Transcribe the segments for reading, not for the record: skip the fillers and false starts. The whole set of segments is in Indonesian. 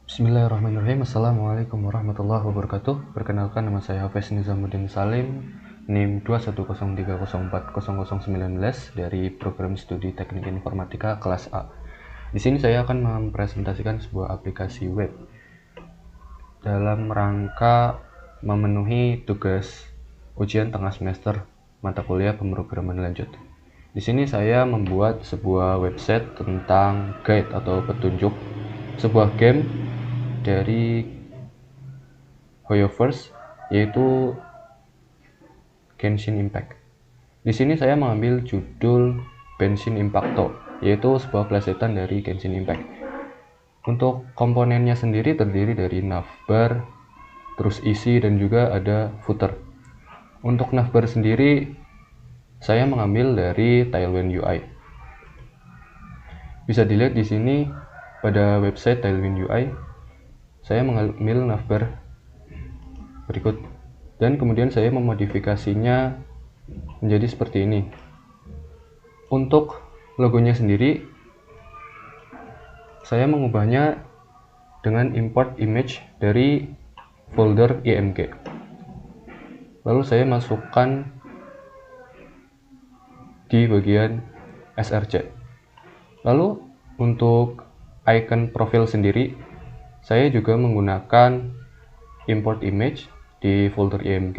Bismillahirrahmanirrahim. Assalamualaikum warahmatullahi wabarakatuh. Perkenalkan, nama saya Hafiz Nizamuddin Salim, NIM 21030400019 dari Program Studi Teknik Informatika kelas A. Di sini saya akan mempresentasikan sebuah aplikasi web dalam rangka memenuhi tugas ujian tengah semester mata kuliah pemrograman lanjut. Di sini saya membuat sebuah website tentang guide atau petunjuk sebuah game dari Hoyoverse, yaitu Genshin Impact. Di sini saya mengambil judul Genshin Impacto, yaitu sebuah plesetan dari Genshin Impact. Untuk komponennya sendiri terdiri dari navbar, terus isi, dan juga ada footer. Untuk navbar sendiri saya mengambil dari Tailwind UI. Bisa dilihat di sini pada website Tailwind UI, saya mengambil navbar berikut, dan kemudian saya memodifikasinya menjadi seperti ini. Untuk logonya sendiri, saya mengubahnya dengan import image dari folder img. Lalu saya masukkan di bagian src. Lalu untuk icon profil sendiri, saya juga menggunakan import image di folder img,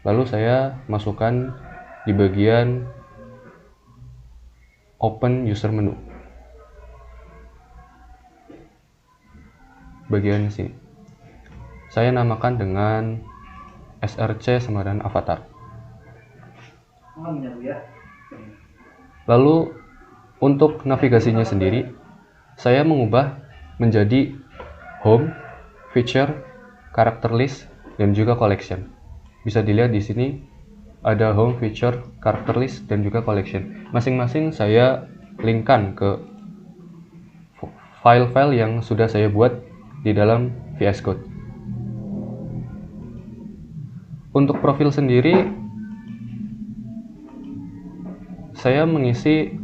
lalu saya masukkan di bagian open user menu, bagian sini. Saya namakan dengan src sama dengan avatar. Lalu untuk navigasinya sendiri, saya mengubah menjadi home, feature, character list, dan juga collection. Bisa dilihat di sini ada home, feature, character list, dan juga collection. Masing-masing saya linkkan ke file-file yang sudah saya buat di dalam VS Code. Untuk profil sendiri, saya mengisi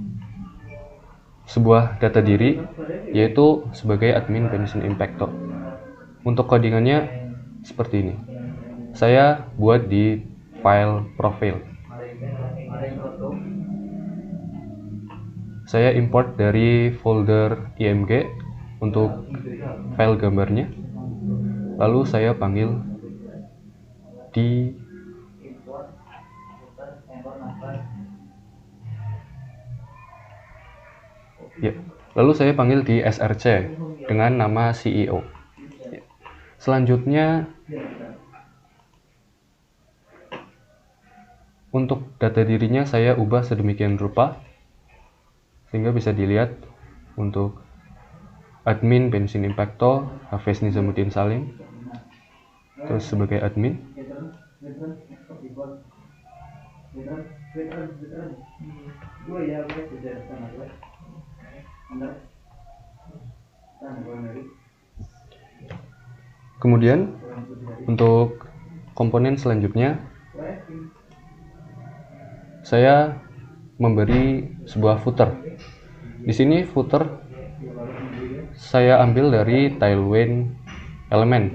sebuah data diri, yaitu sebagai admin Genshin Impacto. Untuk codingannya seperti ini. Saya buat di file profil. Saya import dari folder img untuk file gambarnya. Lalu saya panggil di lalu saya panggil di src dengan nama CEO. Selanjutnya, untuk data dirinya saya ubah sedemikian rupa sehingga bisa dilihat untuk admin Genshin Impacto Hafiz Nizamuddin Salim, terus sebagai admin. Kemudian untuk komponen selanjutnya, saya memberi sebuah footer. Di sini footer saya ambil dari Tailwind element.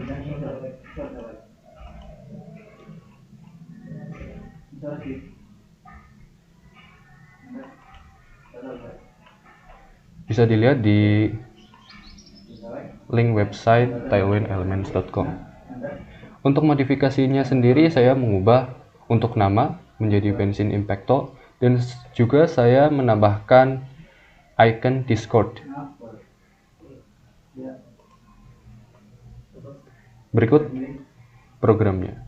Bisa dilihat di link website tailwindelements.com. Untuk modifikasinya sendiri, saya mengubah untuk nama menjadi Genshin Impacto, dan juga saya menambahkan icon Discord. Berikut programnya.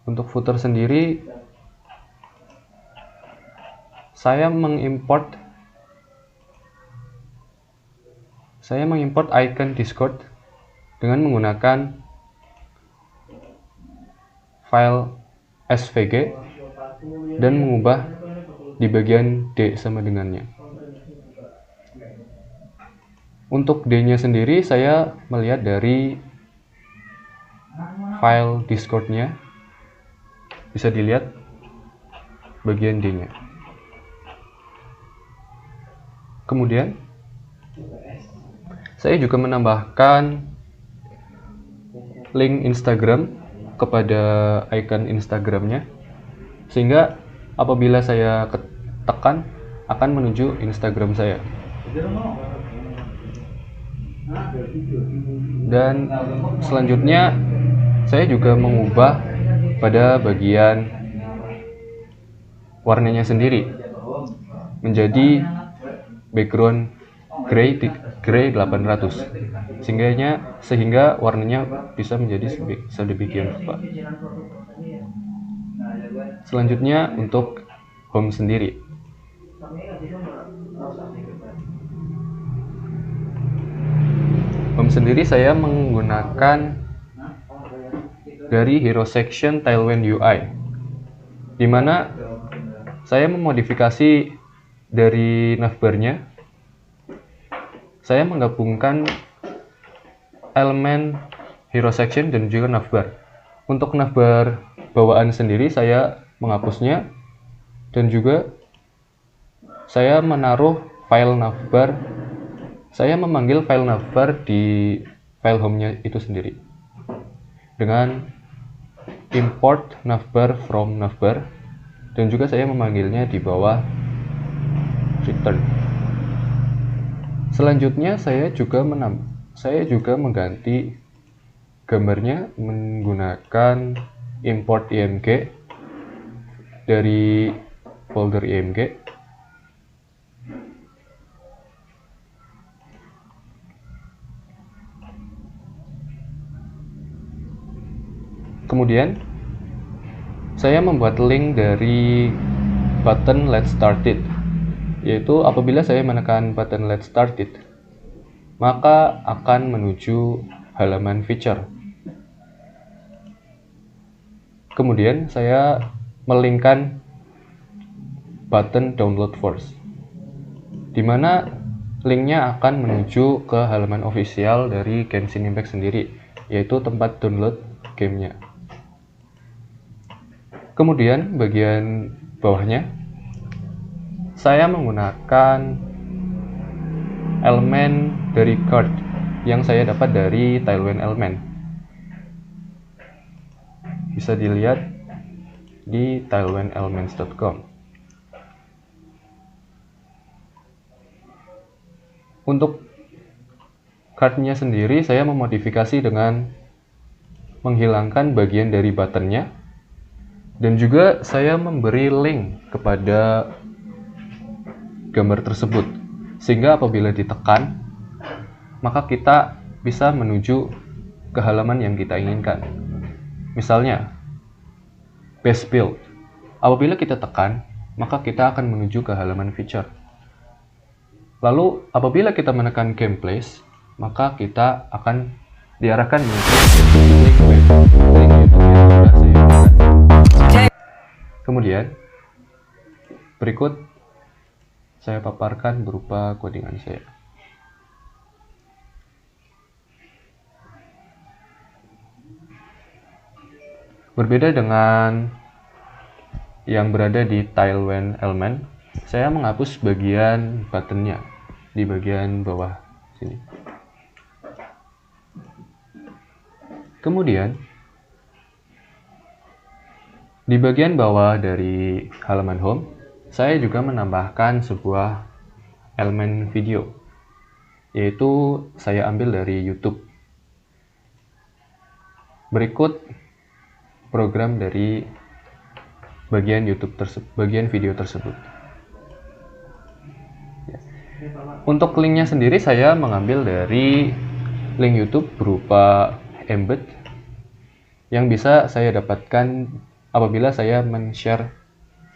Untuk footer sendiri, saya mengimport icon Discord dengan menggunakan file svg dan mengubah di bagian D sama dengannya. Untuk D-nya sendiri saya melihat dari file Discord-nya. Bisa dilihat bagian D-nya. Kemudian Saya juga menambahkan link Instagram kepada icon Instagramnya, sehingga apabila saya tekan akan menuju Instagram saya. Dan selanjutnya saya juga mengubah pada bagian warnanya sendiri menjadi background gray 800, sehingga warnanya bisa menjadi sedemikian rupa. Selanjutnya untuk home sendiri. Home sendiri saya menggunakan dari Hero Section Tailwind UI, di mana saya memodifikasi dari navbarnya. Saya menggabungkan elemen Hero Section dan juga navbar. Untuk navbar bawaan sendiri saya menghapusnya, dan juga saya menaruh file navbar. Saya memanggil file navbar di file home-nya itu sendiri dengan import navbar from navbar, dan juga saya memanggilnya di bawah return. Selanjutnya saya juga mengganti gambarnya menggunakan import img dari folder img. Kemudian saya membuat link dari button Let's Start It, yaitu apabila saya menekan button Let's Start It, maka akan menuju halaman feature. Kemudian saya melinkkan button Download First, di mana linknya akan menuju ke halaman official dari Genshin Impact sendiri, yaitu tempat download gamenya. Kemudian bagian bawahnya saya menggunakan elemen dari card yang saya dapat dari Tailwind Element. Bisa dilihat di tailwindelements.com. Untuk cardnya sendiri saya memodifikasi dengan menghilangkan bagian dari buttonnya, dan juga saya memberi link kepada gambar tersebut, sehingga apabila ditekan maka kita bisa menuju ke halaman yang kita inginkan. Misalnya base build, apabila kita tekan maka kita akan menuju ke halaman feature. Lalu apabila kita menekan game place, maka kita akan diarahkan menuju link web dari YouTube yang sudah saya buat. Kemudian berikut saya paparkan berupa codingan saya. Berbeda dengan yang berada di Tailwind Element, saya menghapus bagian buttonnya di bagian bawah sini. Kemudian di bagian bawah dari halaman home, saya juga menambahkan sebuah elemen video, yaitu saya ambil dari YouTube. Berikut program dari bagian YouTube bagian video tersebut. Untuk linknya sendiri saya mengambil dari link YouTube berupa embed yang bisa saya dapatkan apabila saya men-share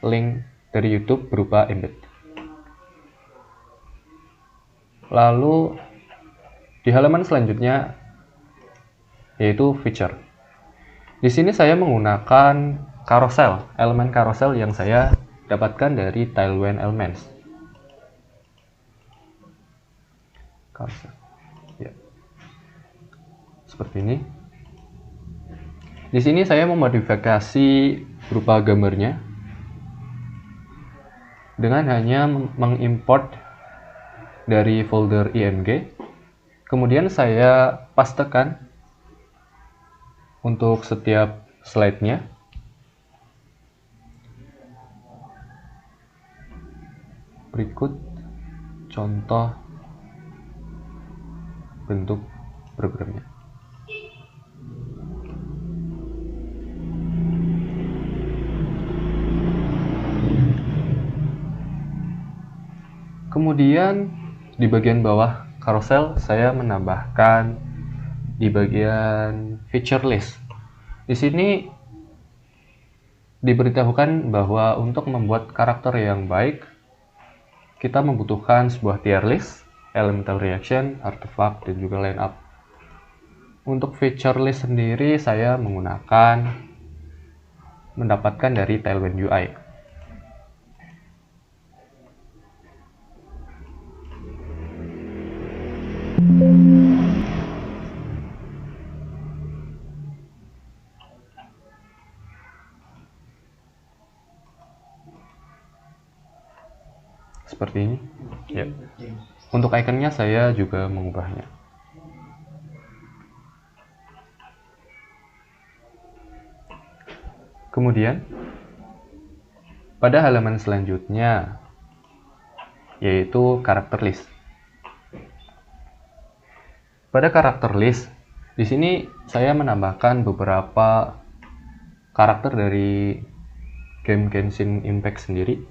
link dari YouTube berupa embed. Lalu di halaman selanjutnya yaitu feature. Di sini saya menggunakan carousel, elemen carousel yang saya dapatkan dari Tailwind Elements. Carousel. Ya. Seperti ini. Di sini saya memodifikasi berupa gambarnya dengan hanya mengimport dari folder img, Kemudian saya pastekan untuk setiap slide-nya. Berikut contoh bentuk programnya. Kemudian di bagian bawah carousel saya menambahkan di bagian feature list. Di sini diberitahukan bahwa untuk membuat karakter yang baik, kita membutuhkan sebuah tier list, elemental reaction, artifact, dan juga lineup. Untuk feature list sendiri saya mendapatkan dari Tailwind UI. Seperti ini. Ya. Untuk ikonnya saya juga mengubahnya. Kemudian pada halaman selanjutnya yaitu karakter list. Pada karakter list, di sini saya menambahkan beberapa karakter dari game Genshin Impact sendiri.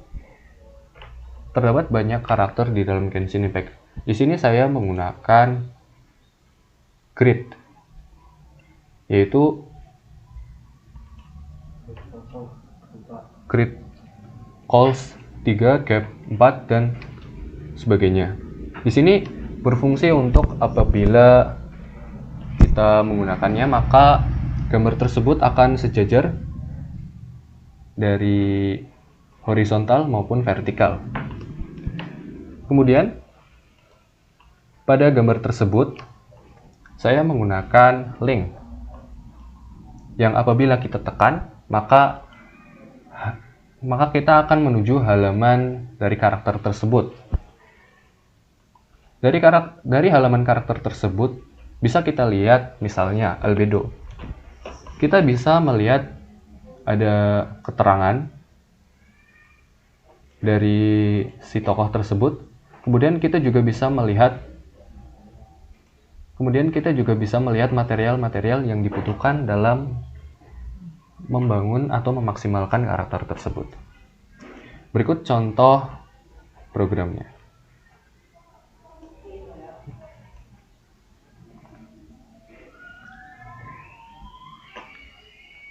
Terdapat banyak karakter di dalam Genshin Impact. Di sini saya menggunakan grid, yaitu grid calls 3, gap 4, dan sebagainya. Di sini berfungsi untuk apabila kita menggunakannya, maka gambar tersebut akan sejajar dari horizontal maupun vertikal. Kemudian pada gambar tersebut saya menggunakan link yang apabila kita tekan maka kita akan menuju halaman dari karakter tersebut. Dari halaman karakter tersebut bisa kita lihat misalnya albedo. Kita bisa melihat ada keterangan dari si tokoh tersebut. Kemudian kita juga bisa melihat material-material yang dibutuhkan dalam membangun atau memaksimalkan karakter tersebut. Berikut contoh programnya.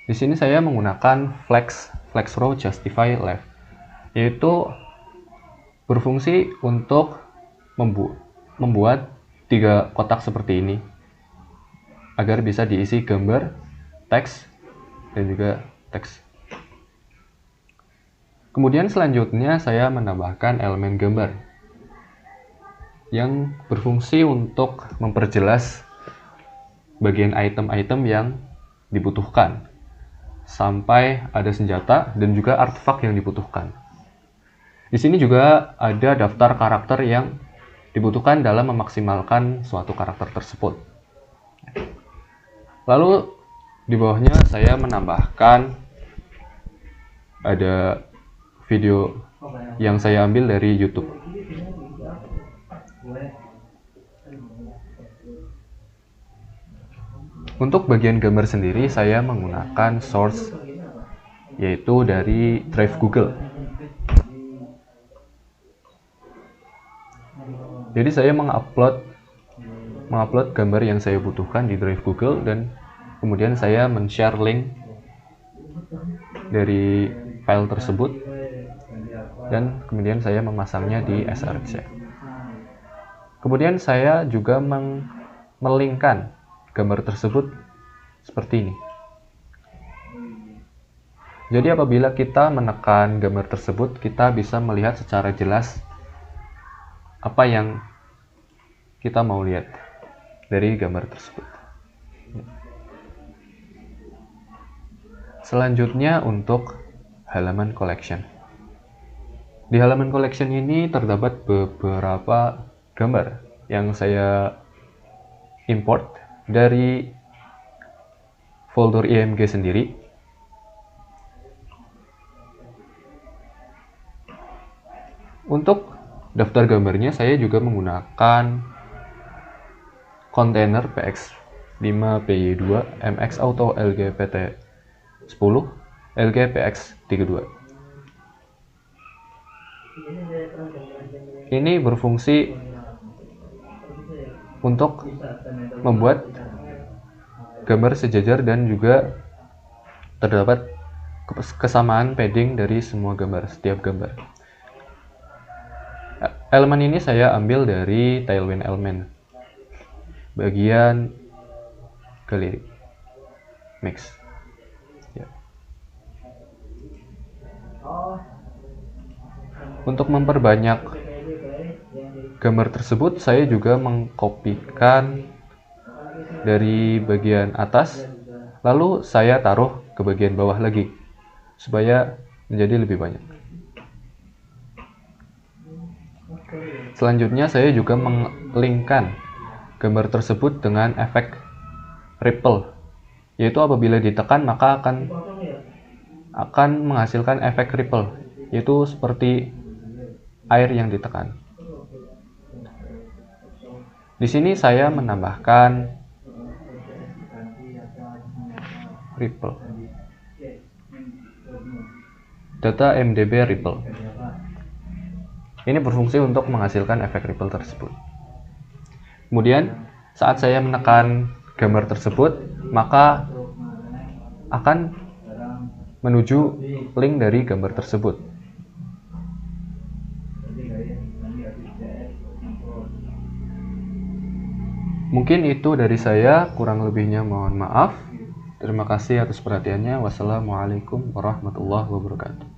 Di sini saya menggunakan flex row justify left, yaitu berfungsi untuk membuat 3 kotak seperti ini agar bisa diisi gambar, teks, dan juga teks. Kemudian selanjutnya saya menambahkan elemen gambar yang berfungsi untuk memperjelas bagian item-item yang dibutuhkan, sampai ada senjata dan juga artefak yang dibutuhkan. Di sini juga ada daftar karakter yang dibutuhkan dalam memaksimalkan suatu karakter tersebut. Lalu di bawahnya saya menambahkan ada video yang saya ambil dari YouTube. Untuk bagian gambar sendiri saya menggunakan source, yaitu dari Drive Google. Jadi saya mengupload gambar yang saya butuhkan di Drive Google, dan kemudian saya men-share link dari file tersebut, dan kemudian saya memasangnya di src. Kemudian saya juga melingkan gambar tersebut seperti ini. Jadi apabila kita menekan gambar tersebut, kita bisa melihat secara jelas apa yang kita mau lihat dari gambar tersebut. Selanjutnya untuk halaman collection. Di halaman collection ini terdapat beberapa gambar yang saya import dari folder IMG sendiri. Untuk daftar gambarnya saya juga menggunakan kontainer PX5PY2 MX Auto LGPT10 LGPX32. Ini berfungsi untuk membuat gambar sejajar dan juga terdapat kesamaan padding dari semua gambar, setiap gambar. Elemen ini saya ambil dari Tailwind Element bagian galeri mix ya. Untuk memperbanyak gambar tersebut, saya juga mengkopikan dari bagian atas, lalu saya taruh ke bagian bawah lagi supaya menjadi lebih banyak. Selanjutnya saya juga menglinkkan gambar tersebut dengan efek ripple, yaitu apabila ditekan maka akan menghasilkan efek ripple, yaitu seperti air yang ditekan. Di sini saya menambahkan ripple, data MDB ripple. Ini berfungsi untuk menghasilkan efek ripple tersebut. Kemudian saat saya menekan gambar tersebut, maka akan menuju link dari gambar tersebut. Mungkin itu dari saya, kurang lebihnya mohon maaf. Terima kasih atas perhatiannya. Wassalamualaikum warahmatullahi wabarakatuh.